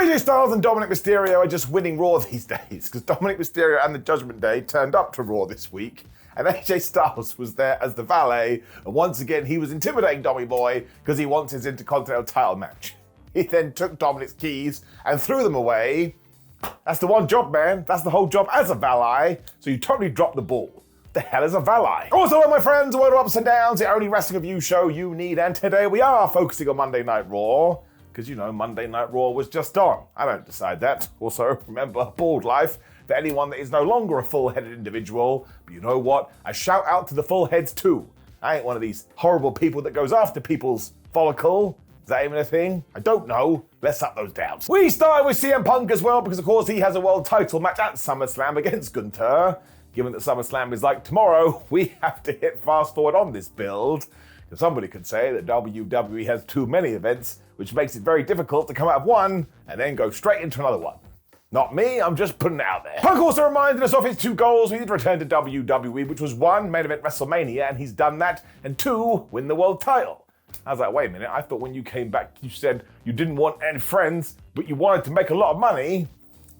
AJ Styles and Dominik Mysterio are just winning Raw these days, because Dominik Mysterio and the Judgment Day turned up to Raw this week, and AJ Styles was there as the valet, and once again he was intimidating Dommy Boy because he wants his Intercontinental title match. He then took Dominik's keys and threw them away. That's the one job, man. That's the whole job as a valet, so you totally dropped the ball. The hell is a valet? Also, my friends, a word of ups and downs, the only wrestling review show you need, and today we are focusing on Monday Night Raw, because you know Monday Night Raw was just on. I don't decide that. Also, remember, bald life for anyone that is no longer a full-headed individual. But you know what? A shout out to the full heads too. I ain't one of these horrible people that goes after people's follicle. Is that even a thing? I don't know. Let's up those downs. We started with CM Punk as well, because of course he has a world title match at SummerSlam against Gunther. Given that SummerSlam is like tomorrow, we have to hit fast forward on this build. Because somebody could say that WWE has too many events, which makes it very difficult to come out of one and then go straight into another one. Not me, I'm just putting it out there. Punk also reminded us of his two goals. He did return to WWE, which was 1, main event WrestleMania, and he's done that, and 2, win the world title. I was like, wait a minute, I thought when you came back you said you didn't want any friends, but you wanted to make a lot of money.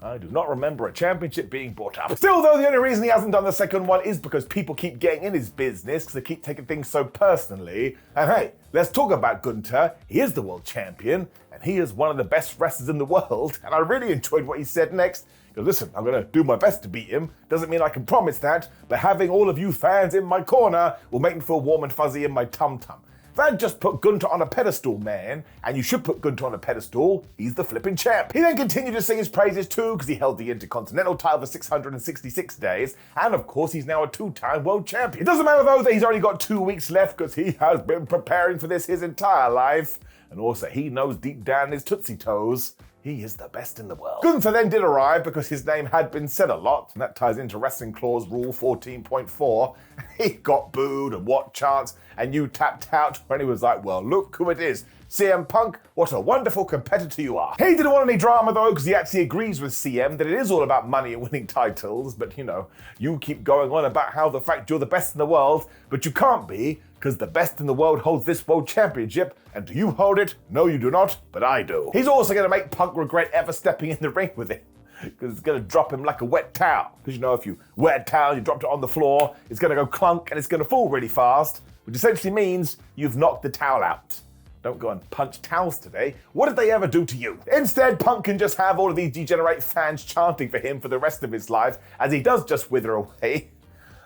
I do not remember a championship being brought up. Still though, the only reason he hasn't done the second one is because people keep getting in his business because they keep taking things so personally. And hey, let's talk about Gunther. He is the world champion and he is one of the best wrestlers in the world. And I really enjoyed what he said next. He goes, listen, I'm gonna do my best to beat him. Doesn't mean I can promise that, but having all of you fans in my corner will make me feel warm and fuzzy in my tum-tum. That just put Gunther on a pedestal, man, and you should put Gunther on a pedestal. He's the flipping champ. He then continued to sing his praises too, because he held the Intercontinental title for 666 days, and of course he's now a 2-time world champion. It doesn't matter though that he's only got 2 weeks left, because he has been preparing for this his entire life, and also he knows deep down in his Tootsie Toes, he is the best in the world. Gunther then did arrive because his name had been said a lot, and that ties into Wrestling Clause Rule 14.4. He got booed and what chance, and you tapped out when he was like, well, look who it is. CM Punk, what a wonderful competitor you are. He didn't want any drama though, because he actually agrees with CM that it is all about money and winning titles, but you know, you keep going on about how the fact you're the best in the world, but you can't be, because the best in the world holds this world championship, and do you hold it? No, you do not, but I do. He's also going to make Punk regret ever stepping in the ring with him, because it's going to drop him like a wet towel. Because you know, if you wet a towel, you dropped it on the floor, it's going to go clunk, and it's going to fall really fast, which essentially means you've knocked the towel out. Don't go and punch towels today. What did they ever do to you? Instead, Punk can just have all of these degenerate fans chanting for him for the rest of his life, as he does just wither away.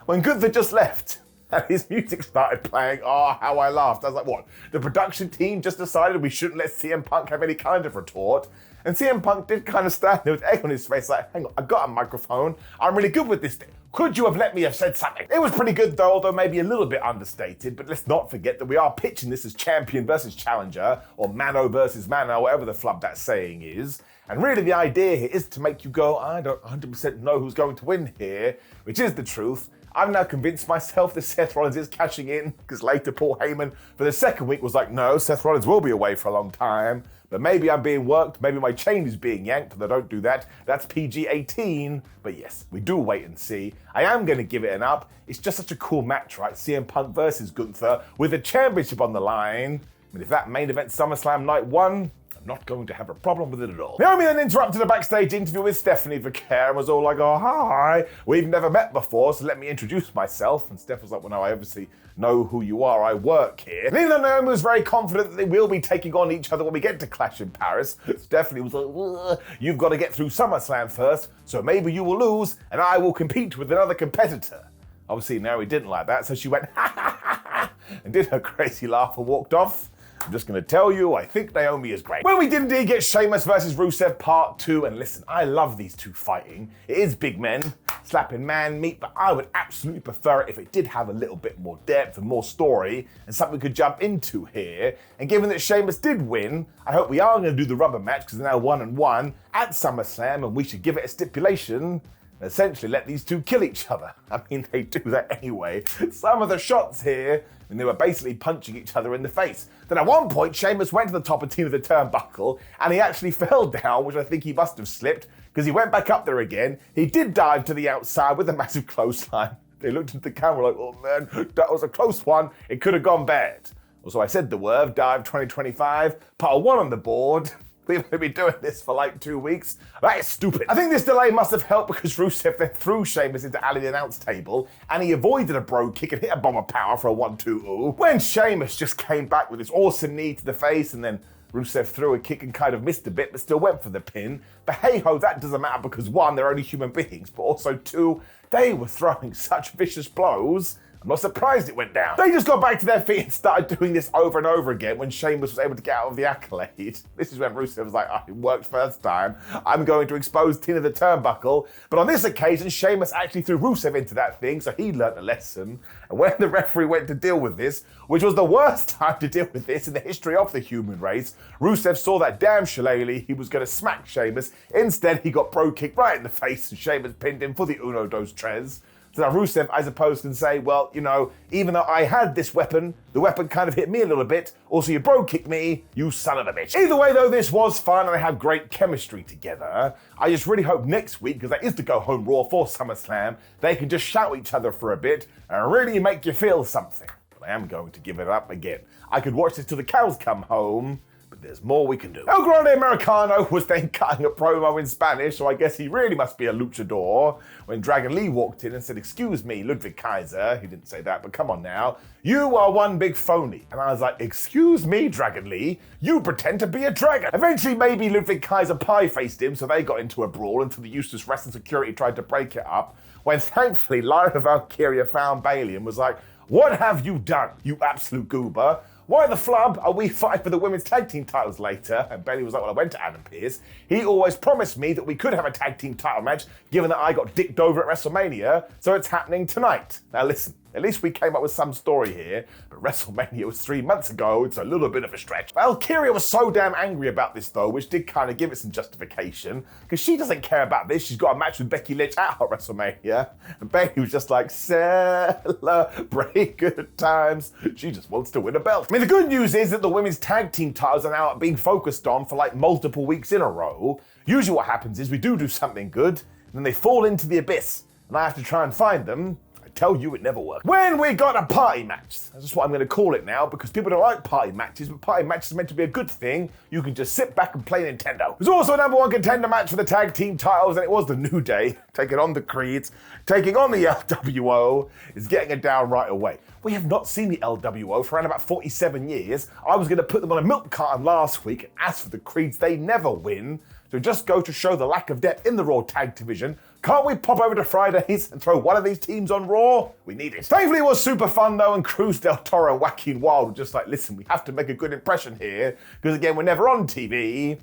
When Gunther just left, and his music started playing, oh, how I laughed. I was like, what? The production team just decided we shouldn't let CM Punk have any kind of retort? And CM Punk did kind of stand there with egg on his face like, hang on, I got a microphone. I'm really good with this thing. Could you have let me have said something? It was pretty good though, although maybe a little bit understated, but let's not forget that we are pitching this as champion versus challenger, or mano versus mano, whatever the flub that saying is. And really the idea here is to make you go, I don't 100% know who's going to win here, which is the truth. I've now convinced myself that Seth Rollins is cashing in, because later Paul Heyman for the second week was like, no, Seth Rollins will be away for a long time, but maybe I'm being worked, maybe my chain is being yanked, but I don't do that. That's PG-18, but yes, we do wait and see. I am going to give it an up. It's just such a cool match, right? CM Punk versus Gunther with a championship on the line. And if that main event SummerSlam night 1, not going to have a problem with it at all. Naomi then interrupted a backstage interview with Stephanie Vaquer and was all like, oh, hi, we've never met before, so let me introduce myself. And Steph was like, well, no, I obviously know who you are, I work here. And even though Naomi was very confident that they will be taking on each other when we get to Clash in Paris, Stephanie was like, you've got to get through SummerSlam first, so maybe you will lose and I will compete with another competitor. Obviously, Naomi didn't like that, so she went, ha ha ha ha, and did her crazy laugh and walked off. I'm just going to tell you, I think Naomi is great. When we did indeed get Sheamus versus Rusev Part 2, and listen, I love these two fighting. It is big men, slapping man meat, but I would absolutely prefer it if it did have a little bit more depth and more story, and something we could jump into here. And given that Sheamus did win, I hope we are going to do the rubber match, because they're now 1-1 at SummerSlam, and we should give it a stipulation and essentially let these two kill each other. I mean, they do that anyway. Some of the shots here, and they were basically punching each other in the face. Then at one point, Sheamus went to the top of the turnbuckle, and he actually fell down, which I think he must have slipped, because he went back up there again. He did dive to the outside with a massive clothesline. They looked at the camera like, oh man, that was a close one. It could have gone bad. Also, I said the word, Dive 2025, part 1 on the board. We've only been doing this for like 2 weeks. That is stupid. I think this delay must have helped because Rusev then threw Sheamus into the announce table and he avoided a bro kick and hit a bomb of power for a 1-2-ooh. When Sheamus just came back with this awesome knee to the face and then Rusev threw a kick and kind of missed a bit but still went for the pin. But hey ho, that doesn't matter because one, they're only human beings, but also two, they were throwing such vicious blows. I'm not surprised it went down. They just got back to their feet and started doing this over and over again when Sheamus was able to get out of the accolade. This is when Rusev was like, oh, it worked first time. I'm going to expose Tina the turnbuckle. But on this occasion, Sheamus actually threw Rusev into that thing, so he learned a lesson. And when the referee went to deal with this, which was the worst time to deal with this in the history of the human race, Rusev saw that damn shillelagh, he was going to smack Sheamus. Instead, he got bro kicked right in the face and Sheamus pinned him for the uno dos tres. So now Rusev, I suppose, can say, well, you know, even though I had this weapon, the weapon kind of hit me a little bit. Also, you bro kicked me, you son of a bitch. Either way, though, this was fun and they have great chemistry together. I just really hope next week, because that is the go home Raw for SummerSlam, they can just shout at each other for a bit and really make you feel something. But I am going to give it up again. I could watch this till the cows come home. There's more we can do. El Grande Americano was then cutting a promo in Spanish, so I guess he really must be a luchador, when Dragon Lee walked in and said, excuse me, Ludwig Kaiser. He didn't say that, but come on now. You are one big phony. And I was like, excuse me, Dragon Lee, you pretend to be a dragon. Eventually, maybe Ludwig Kaiser pie-faced him, so they got into a brawl until the useless wrestling security tried to break it up, when thankfully Lyra Valkyria found Bayley and was like, what have you done, you absolute goober? Why the flub are we fighting for the women's tag team titles later? And Bayley was like, well, I went to Adam Pearce. He always promised me that we could have a tag team title match, given that I got dicked over at WrestleMania, so it's happening tonight. Now listen, at least we came up with some story here, but WrestleMania was 3 months ago, it's a little bit of a stretch. Valkyria was so damn angry about this though, which did kind of give it some justification, because she doesn't care about this. She's got a match with Becky Lynch at WrestleMania, and Bayley was just like, celebrate good times. She just wants to win a belt. I mean, the good news is that the women's tag team titles are now being focused on for like multiple weeks in a row. Usually what happens is we do something good, and then they fall into the abyss, and I have to try and find them. Tell you it never worked. When we got a party match, that's just what I'm going to call it now, because people don't like party matches, but party matches are meant to be a good thing. You can just sit back and play Nintendo. There's also a number one contender match for the tag team titles, and it was the New Day taking on the Creeds, taking on the LWO, is getting it down right away. We have not seen the LWO for around about 47 years. I was going to put them on a milk carton last week, and as for the Creeds, they never win. So just go to show the lack of depth in the Raw tag division. Can't we pop over to Fridays and throw one of these teams on Raw? We need it. Thankfully, it was super fun though, and Cruz Del Toro and Joaquin Wild were just like, listen, we have to make a good impression here, because again, we're never on TV.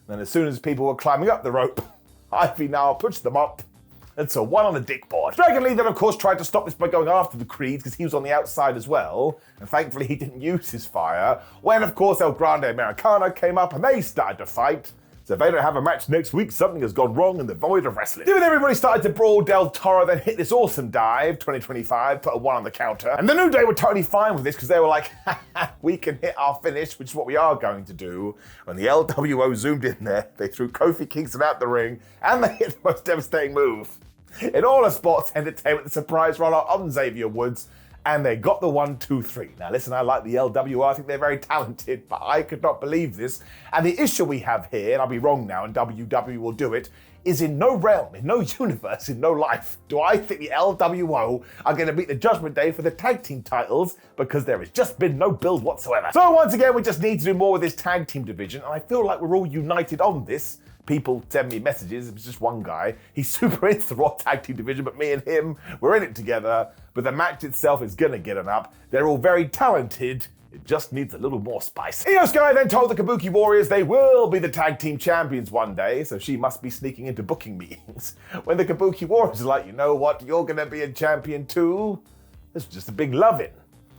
And as soon as people were climbing up the rope, Ivy now pushed them up. And so one on the dick board. Dragon Lee then of course tried to stop this by going after the Creeds because he was on the outside as well. And thankfully he didn't use his fire. When of course El Grande Americano came up and they started to fight. So if they don't have a match next week, something has gone wrong in the void of wrestling. Then everybody started to brawl. Del Toro then hit this awesome dive, 2025, put a 1 on the counter. And the New Day were totally fine with this because they were like, we can hit our finish, which is what we are going to do. When the LWO zoomed in there, they threw Kofi Kingston out the ring and they hit the most devastating move in all of sports entertainment, the surprise rollout on Xavier Woods. And they got the 1, 2, 3. Now listen, I like the LWO, I think they're very talented, but I could not believe this. And the issue we have here, and I'll be wrong now, and WWE will do it, is in no realm, in no universe, in no life, do I think the LWO are going to beat the Judgment Day for the tag team titles, because there has just been no build whatsoever. So once again, we just need to do more with this tag team division, and I feel like we're all united on this. People send me messages, it was just one guy. He's super into the Raw Tag Team division, but me and him, we're in it together. But the match itself is gonna get an up. They're all very talented. It just needs a little more spice. IYO SKY then told the Kabuki Warriors they will be the tag team champions one day, so she must be sneaking into booking meetings. When the Kabuki Warriors are like, you know what, you're gonna be a champion too. This is just a big love-in.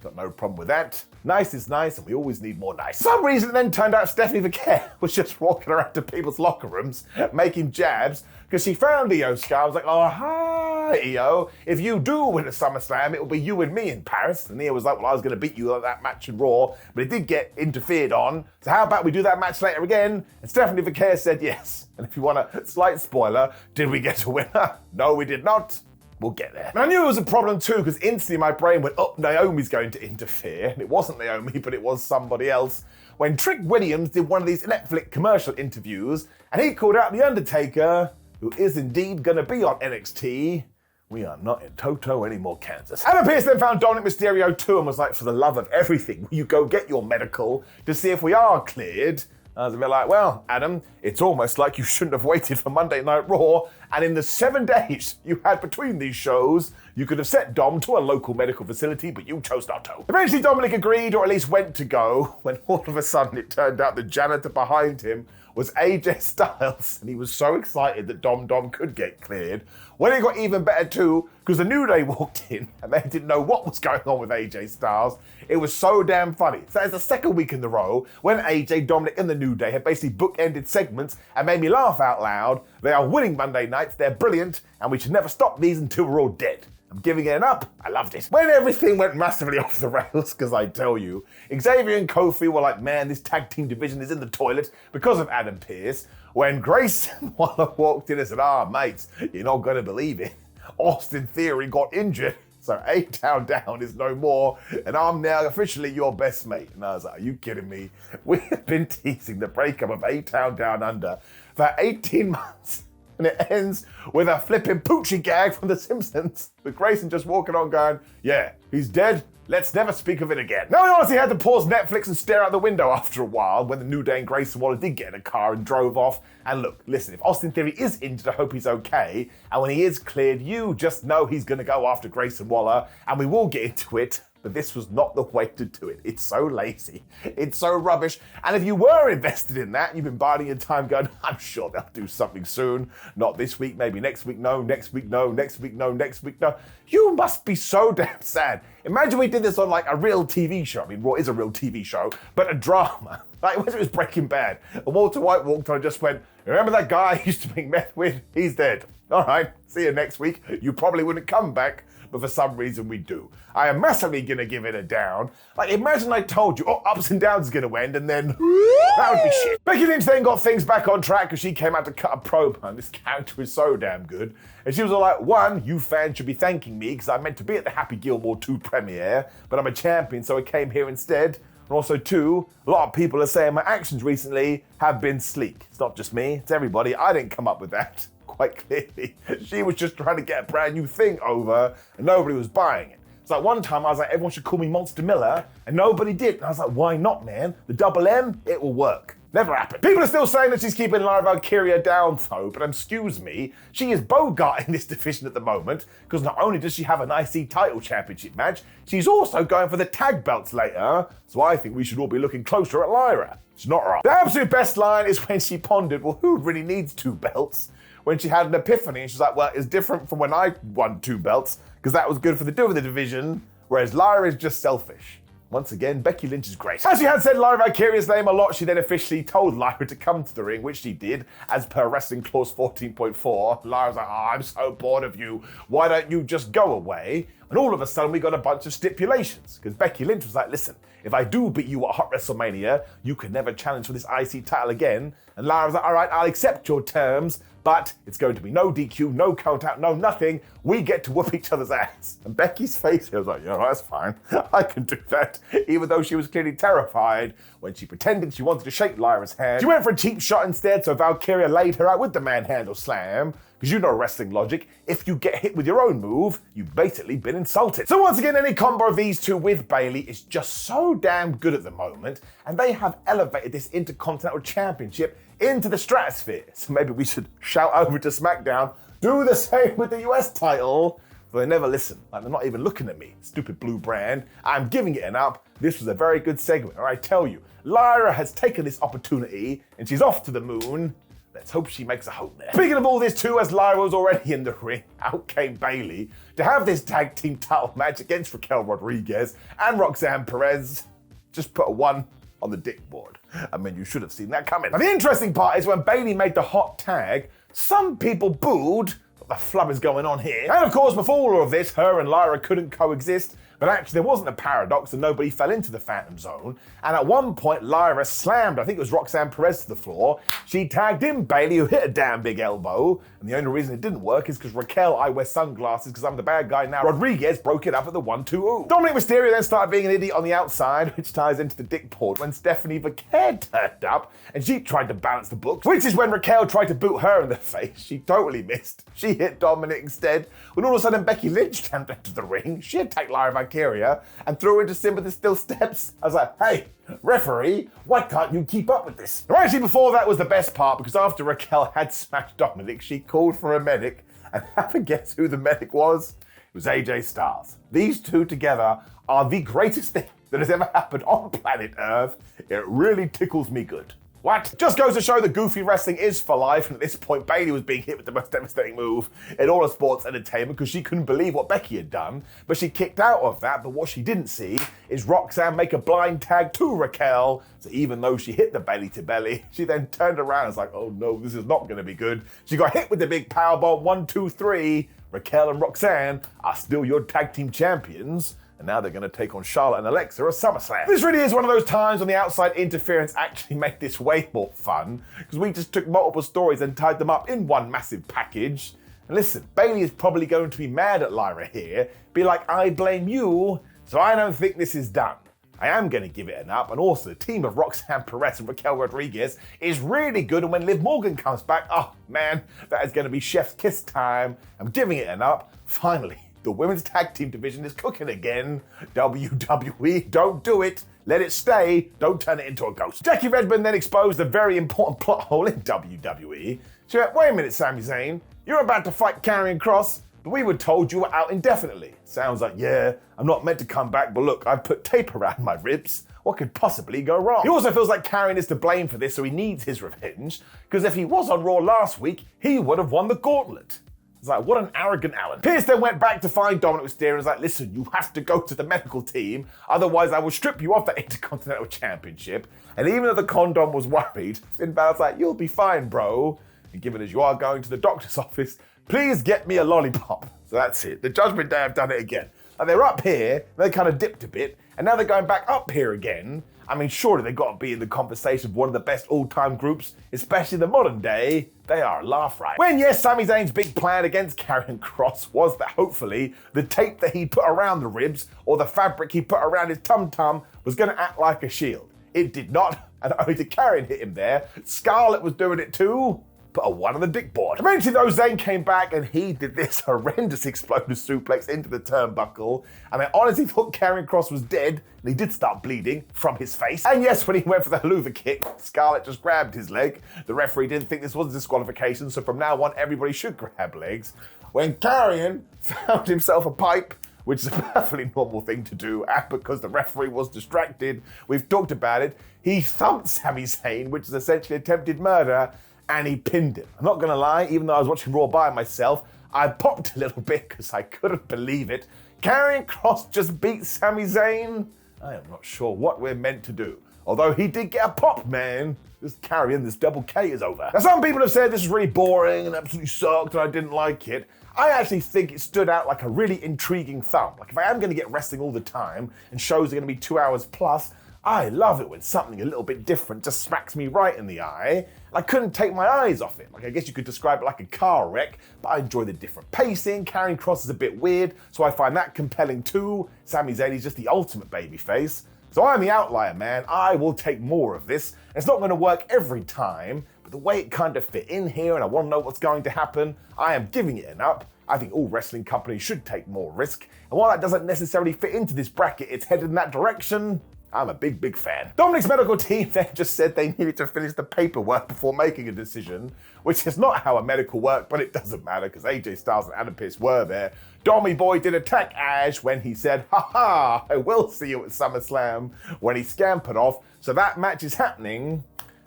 Got no problem with that. Nice is nice, and we always need more nice. For some reason, it then turned out Stephanie Vaquer was just walking around to people's locker rooms, making jabs, because she found IYO SKY. I was like, oh, hi, IYO. If you do win a SummerSlam, it will be you and me in Paris. And IYO was like, well, I was going to beat you at that match in Raw, but it did get interfered on. So how about we do that match later again? And Stephanie Vaquer said yes. And if you want a slight spoiler, did we get a winner? No, we did not. We'll get there. And I knew it was a problem too, because instantly my brain went, oh, Naomi's going to interfere. And it wasn't Naomi, but it was somebody else. when Trick Williams did one of these Netflix commercial interviews and he called out The Undertaker, who is indeed going to be on NXT. We are not in Toto anymore, Kansas. Adam Pearce then found Dominik Mysterio too and was like, for the love of everything, will you go get your medical to see if we are cleared? I was a bit like, well, Adam, it's almost like you shouldn't have waited for Monday Night Raw, and in the 7 days you had between these shows, you could have sent Dom to a local medical facility, but you chose not to. Eventually Dominik agreed, or at least went to go, when all of a sudden it turned out the janitor behind him was AJ Styles, and he was so excited that Dom could get cleared. When it got even better too, because the New Day walked in and they didn't know what was going on with AJ Styles. It was so damn funny. So it's the second week in a row when AJ, Dominik, and the New Day have basically bookended segments and made me laugh out loud. They are winning Monday nights, they're brilliant, and we should never stop these until we're all dead. I'm giving it an up. I loved it. When everything went massively off the rails, because I tell you, Xavier and Kofi were like, man, this tag team division is in the toilet because of Adam Pearce. When Grayson Waller walked in and said, mates, you're not going to believe it. Austin Theory got injured, so A-Town Down is no more, and I'm now officially your best mate. And I was like, are you kidding me? We have been teasing the breakup of A-Town Down Under for 18 months. And it ends with a flipping Poochie gag from The Simpsons, with Grayson just walking on going, yeah, he's dead. Let's never speak of it again. Now, I honestly had to pause Netflix and stare out the window after a while when the New Day and Grayson Waller did get in a car and drove off. And look, listen, if Austin Theory is injured, I hope he's okay. And when he is cleared, you just know he's going to go after Grayson Waller. And we will get into it. But this was not the way to do it. It's so lazy. It's so rubbish. And if you were invested in that, you've been biding your time going, I'm sure they'll do something soon. Not this week, maybe next week, no, next week, no, next week, no, next week, no. You must be so damn sad. Imagine we did this on like a real TV show. I mean, Raw is a real TV show, but a drama. Like when it was Breaking Bad. And Walter White walked on and just went, remember that guy I used to make meth with? He's dead. All right, see you next week. You probably wouldn't come back, but for some reason we do. I am massively gonna give it a down. Like imagine I told you, Ups and Downs is gonna end, and then that would be shit. Becky Lynch then got things back on track because she came out to cut a promo, and this character is so damn good. And she was all like, one, you fans should be thanking me because I meant to be at the Happy Gilmore 2 premiere, but I'm a champion, so I came here instead. And also two, a lot of people are saying my actions recently have been sleek. It's not just me, it's everybody. I didn't come up with that. Quite clearly. She was just trying to get a brand new thing over and nobody was buying it. It's like one time I was like, everyone should call me Monster Miller, and nobody did. And I was like, why not, man? The double M, it will work. Never happened. People are still saying that she's keeping Lyra Valkyria down though, but excuse me, she is bogarting this division at the moment, because not only does she have an IC title championship match, she's also going for the tag belts later, so I think we should all be looking closer at Lyra. It's not wrong. The absolute best line is when she pondered, well, who really needs 2 belts? When she had an epiphany, and she's like, well, it's different from when I won 2 belts, because that was good for the division, whereas Lyra is just selfish. Once again, Becky Lynch is great. As she had said Lyra Valkyria's name a lot, she then officially told Lyra to come to the ring, which she did, as per Wrestling Clause 14.4. Lyra's like, I'm so bored of you. Why don't you just go away? And all of a sudden, we got a bunch of stipulations, because Becky Lynch was like, listen, if I do beat you at Hot WrestleMania, you can never challenge for this IC title again. And Lyra was like, all right, I'll accept your terms, but it's going to be no DQ, no count out, no nothing. We get to whoop each other's ass. And Becky's face, I was like, yeah, that's fine. I can do that. Even though she was clearly terrified when she pretended she wanted to shake Lyra's hand. She went for a cheap shot instead, so Valkyria laid her out with the manhandle slam. Because you know wrestling logic, if you get hit with your own move, you've basically been insulted. So once again, any combo of these two with Bayley is just so damn good at the moment, and they have elevated this Intercontinental Championship into the stratosphere. So maybe we should shout over to SmackDown, do the same with the US title. But they never listen. Like, they're not even looking at me. Stupid blue brand. I'm giving it an up. This was a very good segment. And I tell you, Lyra has taken this opportunity and she's off to the moon. Let's hope she makes a home there. Speaking of all this too, as Lyra was already in the ring, out came Bayley to have this tag team title match against Raquel Rodriguez and Roxanne Perez. Just put a 1 on the dick board. I mean, you should have seen that coming. Now, the interesting part is when Bayley made the hot tag, some people booed. What the flub is going on here? And of course, before all of this, her and Lyra couldn't coexist, but But actually, there wasn't a paradox and nobody fell into the Phantom Zone. And at one point, Lyra slammed, I think it was Roxanne Perez to the floor. She tagged in Bayley, who hit a damn big elbow. And the only reason it didn't work is because Raquel, I wear sunglasses because I'm the bad guy now. Rodriguez broke it up at the 1-2-0. Dominik Mysterio then started being an idiot on the outside, which ties into the dick board when Stephanie Vaquer turned up and she tried to balance the books, which is when Raquel tried to boot her in the face. She totally missed. She hit Dominik instead. When all of a sudden Becky Lynch jumped into the ring, she attacked Lyra Valkyria and threw her into Sim with the still steps. I was like, hey, referee, why can't you keep up with this? Well, actually, before that was the best part, because after Raquel had smashed Dominik, she called for a medic, and have a guess who the medic was? It was AJ Styles. These two together are the greatest thing that has ever happened on planet Earth. It really tickles me good. What? Just goes to show that goofy wrestling is for life, and at this point, Bayley was being hit with the most devastating move in all of sports entertainment because she couldn't believe what Becky had done, but she kicked out of that. But what she didn't see is Roxanne make a blind tag to Raquel, so even though she hit the belly to belly, she then turned around and was like, oh no, this is not going to be good. She got hit with the big powerbomb, 1, 2, 3. Raquel and Roxanne are still your tag team champions. And now they're going to take on Charlotte and Alexa at SummerSlam. This really is one of those times when the outside interference actually made this way more fun, because we just took multiple stories and tied them up in one massive package. And listen, Bayley is probably going to be mad at Lyra here, be like, I blame you, so I don't think this is done. I am going to give it an up, and also the team of Roxanne Perez and Raquel Rodriguez is really good, and when Liv Morgan comes back, oh man, that is going to be chef's kiss time. I'm giving it an up. Finally, the women's tag team division is cooking again. WWE, don't do it. Let it stay. Don't turn it into a ghost. Jackie Redmond then exposed a very important plot hole in WWE. She went, wait a minute, Sami Zayn. You're about to fight Karrion Kross, but we were told you were out indefinitely. Sounds like, yeah, I'm not meant to come back, but look, I've put tape around my ribs. What could possibly go wrong? He also feels like Karrion is to blame for this, so he needs his revenge, because if he was on Raw last week, he would have won the gauntlet. It's like, what an arrogant Allen. Pearce then went back to find Dominik Mysterio and was like, listen, you have to go to the medical team, otherwise I will strip you of that Intercontinental Championship. And even though the condom was worried, Finn Balor's like, you'll be fine, bro. And given as you are going to the doctor's office, please get me a lollipop. So that's it. The Judgment Day have done it again. Like, they're up here, they kind of dipped a bit, and now they're going back up here again. I mean, surely they've got to be in the conversation of one of the best all-time groups, especially the modern day. They are a laugh right. When, yes, Sami Zayn's big plan against Karrion Kross was that hopefully the tape that he put around the ribs or the fabric he put around his tum-tum was going to act like a shield. It did not, and only did Karrion hit him there. Scarlett was doing it too. Put a 1 on the dick board. Eventually though, Zayn came back and he did this horrendous explosive suplex into the turnbuckle. And I honestly thought Karrion Kross was dead, and he did start bleeding from his face. And yes, when he went for the haluva kick, Scarlett just grabbed his leg. The referee didn't think this was a disqualification, so from now on, everybody should grab legs. When Karrion found himself a pipe, which is a perfectly normal thing to do, and because the referee was distracted, we've talked about it, he thumped Sami Zayn, which is essentially attempted murder, and he pinned him. I'm not gonna lie, even though I was watching Raw by myself, I popped a little bit because I couldn't believe it. Karrion Kross just beat Sami Zayn? I am not sure what we're meant to do. Although he did get a pop, man. This Karrion, this double K is over. Now some people have said this is really boring and absolutely sucked and I didn't like it. I actually think it stood out like a really intriguing thump. Like if I am gonna get wrestling all the time and shows are gonna be 2 hours plus, I love it when something a little bit different just smacks me right in the eye. I couldn't take my eyes off it. Like I guess you could describe it like a car wreck, but I enjoy the different pacing. Karrion Kross is a bit weird, so I find that compelling too. Sami Zayn is just the ultimate babyface. So I'm the outlier, man. I will take more of this. It's not gonna work every time, but the way it kind of fit in here and I wanna know what's going to happen, I am giving it an up. I think all wrestling companies should take more risk. And while that doesn't necessarily fit into this bracket, it's headed in that direction. I'm a big, big fan. Dominik's medical team then just said they needed to finish the paperwork before making a decision, which is not how a medical works, but it doesn't matter because AJ Styles and Adam Pearce were there. Dommy Boy did attack Ash when he said, haha, I will see you at SummerSlam, when he scampered off. So that match is happening.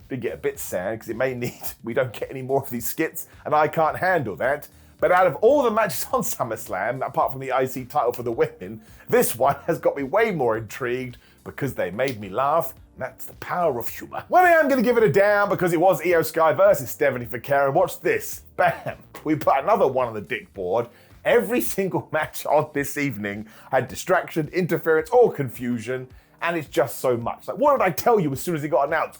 Did get a bit sad because it may need, we don't get any more of these skits and I can't handle that. But out of all the matches on SummerSlam, apart from the IC title for the women, this one has got me way more intrigued because they made me laugh. And that's the power of humor. Well, I am going to give it a down because it was IYO SKY versus Stephanie Vaquer. And watch this. Bam. We put another 1 on the dick board. Every single match on this evening had distraction, interference, or confusion, and it's just so much. Like, what did I tell you as soon as it got announced?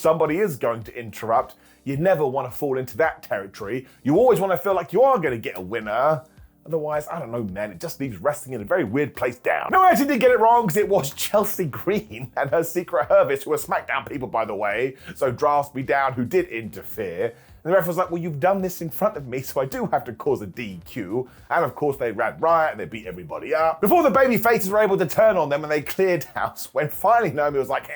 Somebody is going to interrupt. You never want to fall into that territory. You always want to feel like you are going to get a winner. Otherwise, I don't know, man, it just leaves wrestling in a very weird place down. No, I actually did get it wrong, because it was Chelsea Green and her Secret Hervis, who are SmackDown people, by the way, so drafts me down, who did interfere. And the ref was like, well, you've done this in front of me, so I do have to cause a DQ. And of course, they ran riot and they beat everybody up. Before the baby faces were able to turn on them and they cleared house, when finally Naomi was like,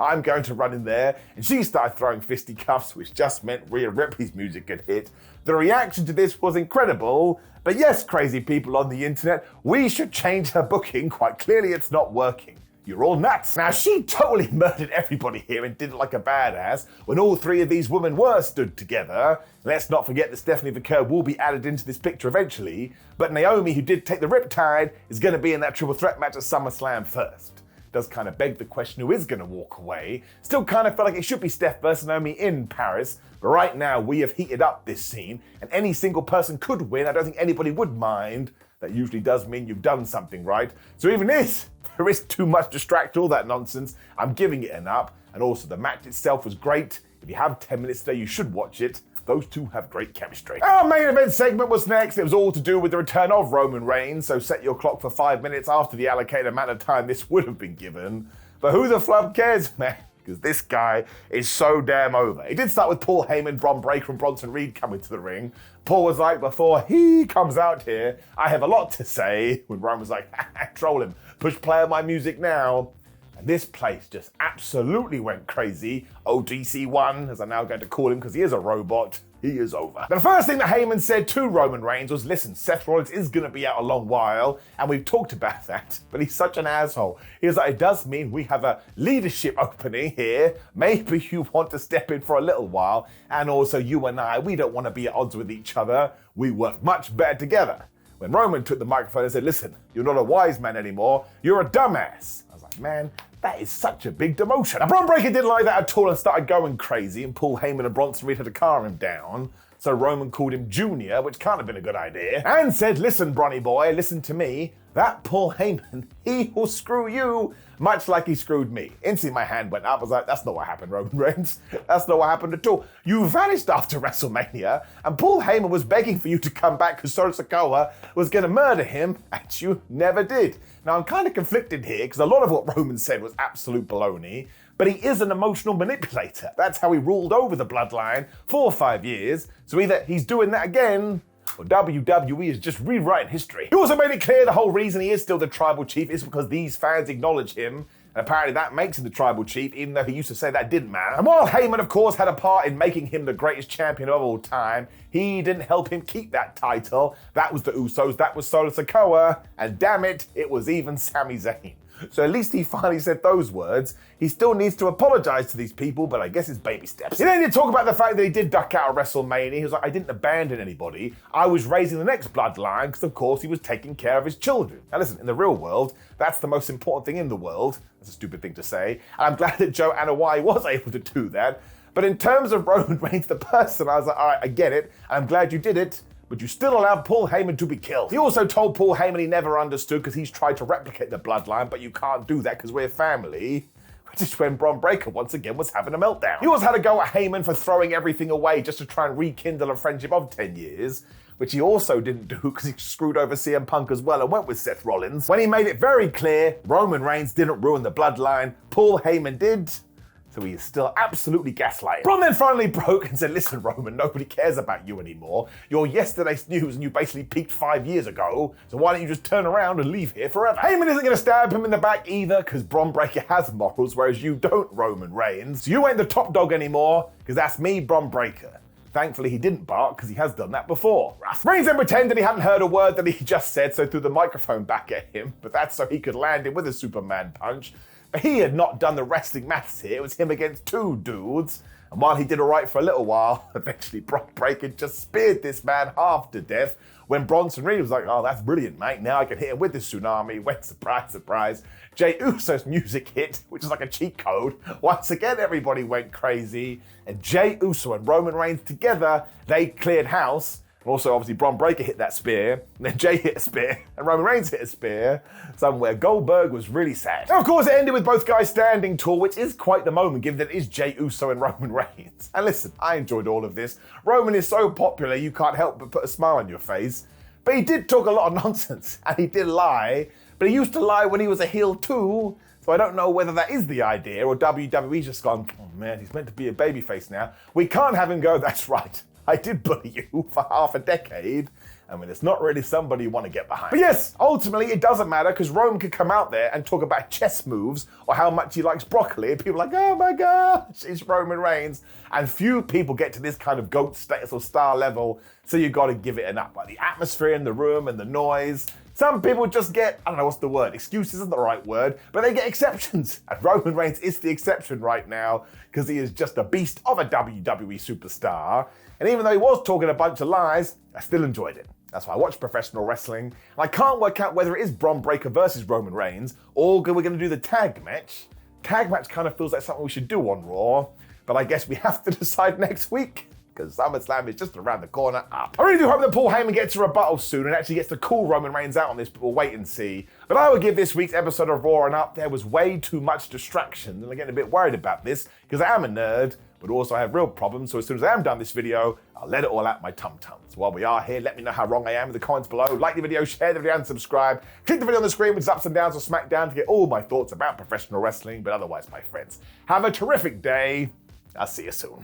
I'm going to run in there. And she started throwing fisticuffs, which just meant Rhea Ripley's music could hit. The reaction to this was incredible. But yes, crazy people on the internet, we should change her booking. Quite clearly, it's not working. You're all nuts. Now, she totally murdered everybody here and did it like a badass when all three of these women were stood together. Let's not forget that Stephanie Vaquer will be added into this picture eventually, but Naomi, who did take the riptide, is going to be in that triple threat match at SummerSlam first. Does kind of beg the question who is going to walk away. Still kind of felt like it should be Steph versus Naomi in Paris, but right now we have heated up this scene and any single person could win. I don't think anybody would mind. That usually does mean you've done something right. So even this, there is too much distract, all that nonsense. I'm giving it an up. And also the match itself was great. If you have 10 minutes today, you should watch it. Those two have great chemistry. Our main event segment was next. It was all to do with the return of Roman Reigns. So set your clock for 5 minutes after the allocated amount of time this would have been given. But who the flub cares, man? Because this guy is so damn over. It did start with Paul Heyman, Bron Breakker, and Bronson Reed coming to the ring. Paul was like, before he comes out here, I have a lot to say. When Roman was like, troll him, push play on my music now. And this place just absolutely went crazy. OGC1, as I'm now going to call him because he is a robot. He is over. The first thing that Heyman said to Roman Reigns was, listen, Seth Rollins is going to be out a long while, and we've talked about that, but he's such an asshole. He was like, it does mean we have a leadership opening here. Maybe you want to step in for a little while, and also you and I, we don't want to be at odds with each other. We work much better together. When Roman took the microphone and said, listen, you're not a wise man anymore, you're a dumbass. I was like, man, that is such a big demotion. Now, Bron Breakker didn't like that at all and started going crazy, and Paul Heyman and Bronson Reed had to calm him down. So Roman called him Junior, which can't have been a good idea, and said, listen, Bronny boy, listen to me. That Paul Heyman, he will screw you, much like he screwed me. Instantly my hand went up. I was like, that's not what happened, Roman Reigns. That's not what happened at all. You vanished after WrestleMania, and Paul Heyman was begging for you to come back because Solo Sikoa was going to murder him, and you never did. Now, I'm kind of conflicted here because a lot of what Roman said was absolute baloney, but he is an emotional manipulator. That's how he ruled over the bloodline for 5 years. So either he's doing that again, or WWE is just rewriting history. He also made it clear the whole reason he is still the tribal chief is because these fans acknowledge him. And apparently that makes him the tribal chief, even though he used to say that didn't matter. And while Heyman, of course, had a part in making him the greatest champion of all time, he didn't help him keep that title. That was the Usos, that was Solo Sikoa, and damn it, it was even Sami Zayn. So at least he finally said those words. He still needs to apologize to these people, but I guess it's baby steps. He then did talk about the fact that he did duck out of WrestleMania. He was like, I didn't abandon anybody. I was raising the next bloodline because, of course, he was taking care of his children. Now listen, in the real world, that's the most important thing in the world. That's a stupid thing to say. And I'm glad that Joe Anoa'i was able to do that. But in terms of Roman Reigns, the person, I was like, all right, I get it. I'm glad you did it. But you still allowed Paul Heyman to be killed. He also told Paul Heyman he never understood because he's tried to replicate the bloodline, but you can't do that because we're family. Which is when Bron Breakker once again was having a meltdown. He also had to go at Heyman for throwing everything away just to try and rekindle a friendship of 10 years, which he also didn't do because he screwed over CM Punk as well and went with Seth Rollins. When he made it very clear, Roman Reigns didn't ruin the bloodline, Paul Heyman did. So he is still absolutely gaslighting. Bron then finally broke and said, listen, Roman, nobody cares about you anymore. You're yesterday's news and you basically peaked 5 years ago. So why don't you just turn around and leave here forever? Heyman isn't going to stab him in the back either because Bron Breakker has morals, whereas you don't, Roman Reigns. So you ain't the top dog anymore because that's me, Bron Breakker. Thankfully, he didn't bark because he has done that before. Reigns then pretended he hadn't heard a word that he just said, so threw the microphone back at him. But that's so he could land him with a Superman punch. But he had not done the wrestling maths here. It was him against two dudes. And while he did all right for a little while, eventually Bron Breakker just speared this man half to death when Bronson Reed was like, oh, that's brilliant, mate. Now I can hit him with the tsunami. When, surprise, surprise, Jey Uso's music hit, which is like a cheat code. Once again, everybody went crazy. And Jey Uso and Roman Reigns together, they cleared house. Also, obviously, Bron Breakker hit that spear, and then Jay hit a spear, and Roman Reigns hit a spear, somewhere Goldberg was really sad. And of course, it ended with both guys standing tall, which is quite the moment, given that it is Jey Uso and Roman Reigns. And listen, I enjoyed all of this. Roman is so popular, you can't help but put a smile on your face. But he did talk a lot of nonsense, and he did lie, but he used to lie when he was a heel too, so I don't know whether that is the idea, or WWE's just gone, oh man, he's meant to be a babyface now. We can't have him go, that's right. I did bully you for half a decade. I mean, it's not really somebody you want to get behind. But yes, ultimately it doesn't matter because Roman could come out there and talk about chess moves or how much he likes broccoli. And people are like, oh my gosh, it's Roman Reigns. And few people get to this kind of GOAT status or star level, so you got to give it an up. Like the atmosphere in the room and the noise. Some people just get, I don't know what's the word, excuses isn't the right word, but they get exceptions. And Roman Reigns is the exception right now because he is just a beast of a WWE superstar. And even though he was talking a bunch of lies, I still enjoyed it. That's why I watch professional wrestling. And I can't work out whether it is Bron Breakker versus Roman Reigns or we're going to do the tag match. Tag match kind of feels like something we should do on Raw, but I guess we have to decide next week because SummerSlam is just around the corner up. I really do hope that Paul Heyman gets a rebuttal soon and actually gets to call Roman Reigns out on this, but we'll wait and see. But I would give this week's episode of Raw an up. There was way too much distraction, and I'm getting a bit worried about this because I am a nerd, but also I have real problems, so as soon as I am done this video, I'll let it all out my tum-tum. So while we are here, let me know how wrong I am in the comments below. Like the video, share the video, and subscribe. Click the video on the screen with ups and downs or SmackDown to get all my thoughts about professional wrestling. But otherwise, my friends, have a terrific day. I'll see you soon.